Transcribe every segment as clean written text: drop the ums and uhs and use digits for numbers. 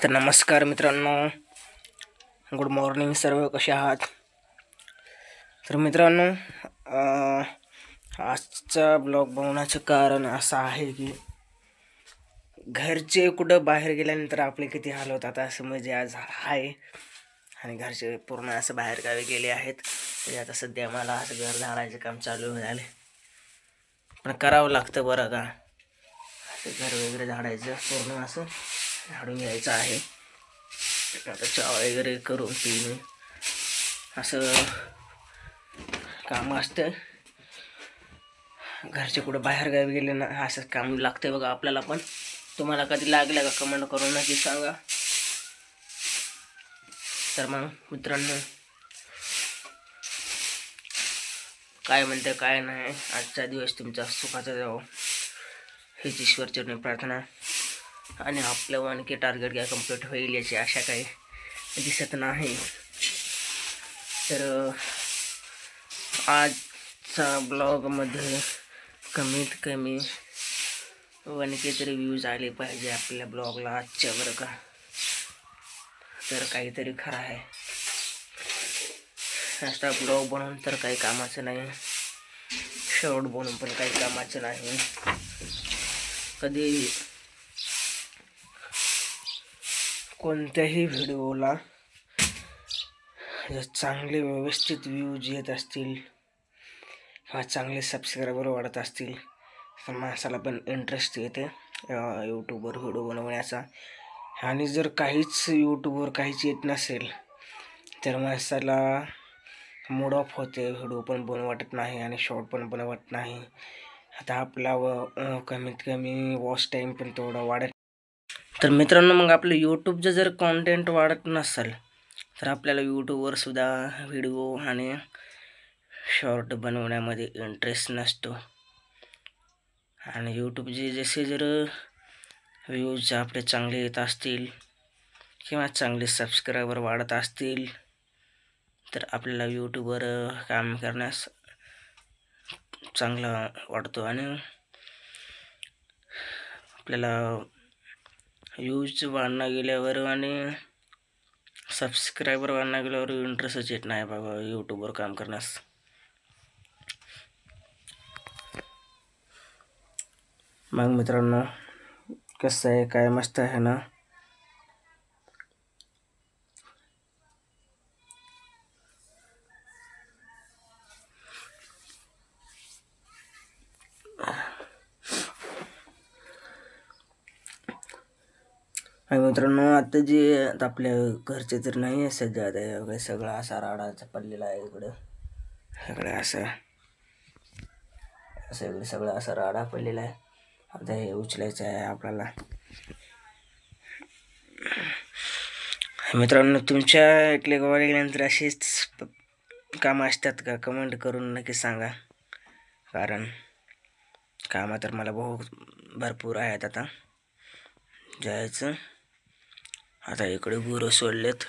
तर नमस्कार मित्रांनो, गुड मॉर्निंग सर्व, कसे आहात? तर मित्रांनो, आजचा ब्लॉग बनवण्याचं कारण असं आहे की घरचे कुठं बाहेर गेल्यानंतर आपले किती हाल होतात असं म्हणजे आज आहे. आणि घरचे पूर्ण असं बाहेर गावी गेले आहेत. तरी आता सध्या मला असं घर झाडायचं काम चालू झाले, पण करावं लागतं बरं का. असं घर वगैरे झाडायचं, पूर्ण असं झाडून घ्यायचं आहे. आता चहा वगैरे करून पिणे असं काम असतं. घरचे कुठं बाहेर गावी गेले ना, असं काम लागतं बघा आपल्याला पण. तुम्हाला कधी लागलं का कमेंट करून नक्की सांगा. तर मग मित्रांनो, काय म्हणते काय नाही, आजचा दिवस तुमचा सुखाचा जावो हीच ईश्वरचरणी प्रार्थना. आणि आपलं आणखी टार्गेट काय कम्प्लीट होईल याची आशा काही दिसत नाही. तर आजचा ब्लॉगमध्ये कमीत कमी 1K तरी व्ह्यूज आले पाहिजे आपल्या ब्लॉगला आजच्या, बरं का. तर काहीतरी खरं आहे. असा ब्लॉग बनवून तर काही कामाचं नाही, शॉर्ट बनवून पण काही कामाचं नाही. कधी कोणत्याही व्हिडिओला जर चांगले व्यवस्थित व्ह्यूज येत असतील किंवा चांगले सबस्क्रायबर वाढत असतील तर माणसाला पण इंटरेस्ट येते यूट्यूबवर व्हिडिओ बनवण्याचा. आणि जर काहीच यूट्यूबवर काहीच येत नसेल तर माणसाला मूड ऑफ होते, व्हिडिओ पण बनवू वाटत नाही आणि शॉर्ट पण बनवू वाटत नाही. आता आपला कमीत कमी वॉच टाईम पण तेवढा वाढत. तर मित्रांनो, मग आपलं यूट्यूबचं जर कॉन्टेंट वाढत नसेल तर आपल्याला यूट्यूबवर सुद्धा व्हिडिओ आणि शॉर्ट बनवण्यामध्ये इंटरेस्ट नसतो. आणि यूट्यूबचे जसे जर व्ह्यूज आपले चांगले येत असतील किंवा चांगले सबस्क्रायबर वाढत असतील तर आपल्याला यूट्यूबवर काम करण्यास चांगला वाटतो. आणि आपल्याला व्ह्यूज वाढणं गेल्यावर आणि सबस्क्रायबर वाढणं गेल्यावर इंटरेस्टच येत नाही बाबा यूट्यूबवर काम करण्यास. मग मित्रांनो, कसं आहे, काय मस्त आहे ना. आणि मित्रांनो, आता जे आपल्या घरचे तर नाही आहे सध्या, आता सगळं असा राडाचा पडलेला आहे इकडं. सगळं असं सगळं असं राडा पडलेला आहे. आता हे उचलायचं आहे आपल्याला. मित्रांनो, तुमच्या इथले गावाला गेल्यानंतर असेच कामं असतात का? कमेंट करून नक्की सांगा, कारण कामं तर मला भरपूर आहेत. आता जायचं. आता इकडे गुरं सोडलेत,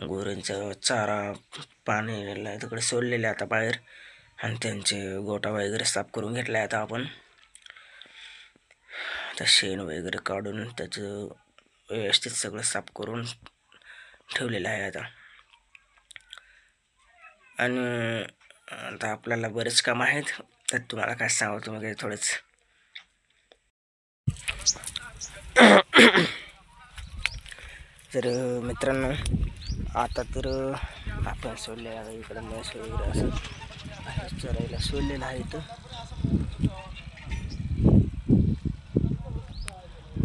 गुरांचा चारा पाणी तिकडे सोडलेले आता बाहेर, आणि त्यांचे गोठा वगैरे साफ करून घेतला आहे. आता आपण आता शेण वगैरे काढून त्याचं व्यवस्थित सगळं साफ करून ठेवलेलं आहे आता. आणि आता आपल्याला बरेच काम आहेत, तर तुम्हाला काय सांगू, तुम्ही काही थोडंच. तर मित्रांनो, आता तर आपण सोडले आता इकडं म्हैस वगैरे असं चरायला सोडलेलं आहे. इथं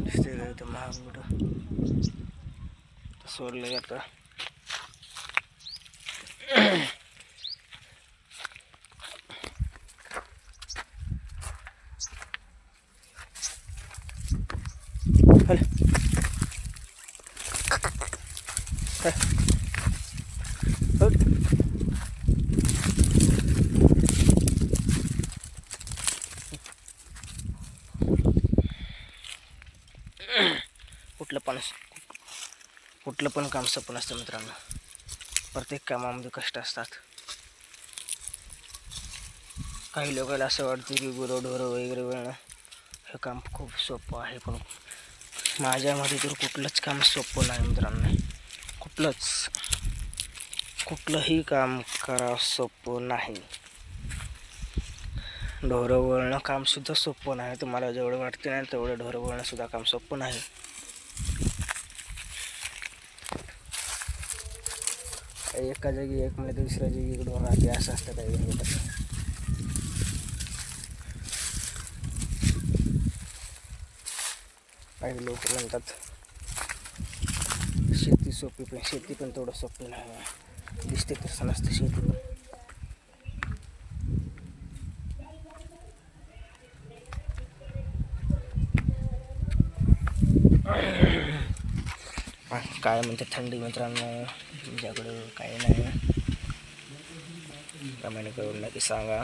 दिसते का इथं महाग कुठं सोडले आता. कुठलं पण काम सोपं नसतं मित्रांनो. प्रत्येक कामामध्ये कष्ट असतात. काही लोकांना असं वाटतं की गुरंढोरं वगैरे हे काम खूप सोपं आहे, पण माझ्यामध्ये तर कुठलंच काम सोपं नाही मित्रांनो. कुठलंही काम करा सोपं नाही. ढोरं वळणं काम सुद्धा सोपं नाही. तुम्हाला जेवढं वाटते ना तेवढं ढोरं वळणं सुद्धा काम सोपं नाही. एका जागी एक म्हणजे दुसऱ्या जागी इकडून राहते असं असतं काही. काही लोक म्हणतात शेती सोपी, पण शेती पण तेवढं सोपी नाही. दिसते तसं नसतं शेती पण. काय म्हणते थंडी मित्रांनो, तुमच्याकडं काय नाही प्रमाणे करून नक्की सांगा.